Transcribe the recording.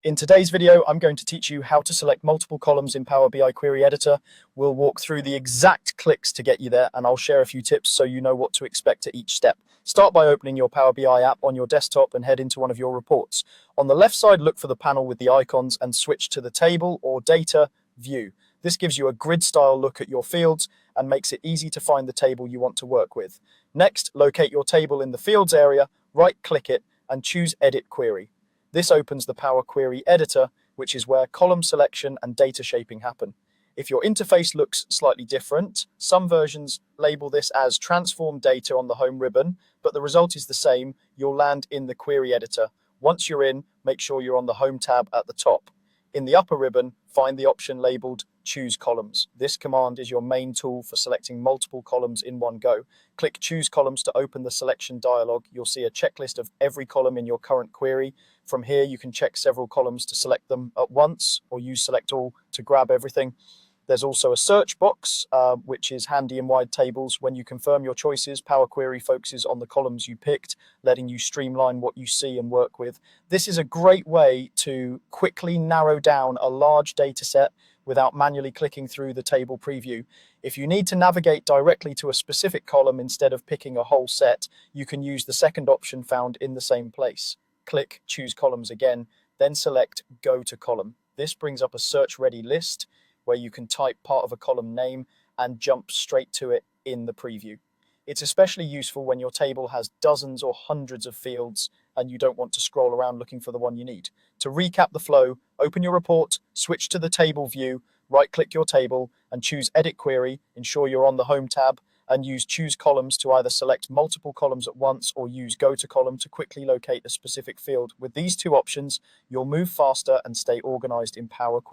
In today's video, I'm going to teach you how to select multiple columns in Power BI Query Editor. We'll walk through the exact clicks to get you there, and I'll share a few tips so you know what to expect at each step. Start by opening your Power BI app on your desktop and head into one of your reports. On the left side, look for the panel with the icons and switch to the Table or Data view. This gives you a grid-style look at your fields and makes it easy to find the table you want to work with. Next, locate your table in the Fields area, right-click it, and choose Edit Query. This opens the Power Query Editor, which is where column selection and data shaping happen. If your interface looks slightly different, some versions label this as Transform Data on the home ribbon, but the result is the same. You'll land in the Query Editor. Once you're in, make sure you're on the Home tab at the top. In the upper ribbon, find the option labeled Choose Columns. This command is your main tool for selecting multiple columns in one go. Click Choose Columns to open the selection dialog. You'll see a checklist of every column in your current query. From here, you can check several columns to select them at once, or use Select All to grab everything. There's also a search box, which is handy in wide tables. When you confirm your choices, Power Query focuses on the columns you picked, letting you streamline what you see and work with. This is a great way to quickly narrow down a large data set without manually clicking through the table preview. If you need to navigate directly to a specific column instead of picking a whole set, you can use the second option found in the same place. Click Choose Columns again, then select Go to Column. This brings up a search-ready list where you can type part of a column name and jump straight to it in the preview. It's especially useful when your table has dozens or hundreds of fields and you don't want to scroll around looking for the one you need. To recap the flow, open your report, switch to the table view, right-click your table and choose Edit Query, ensure you're on the Home tab, and use Choose Columns to either select multiple columns at once or use Go to Column to quickly locate a specific field. With these two options, you'll move faster and stay organized in Power Query.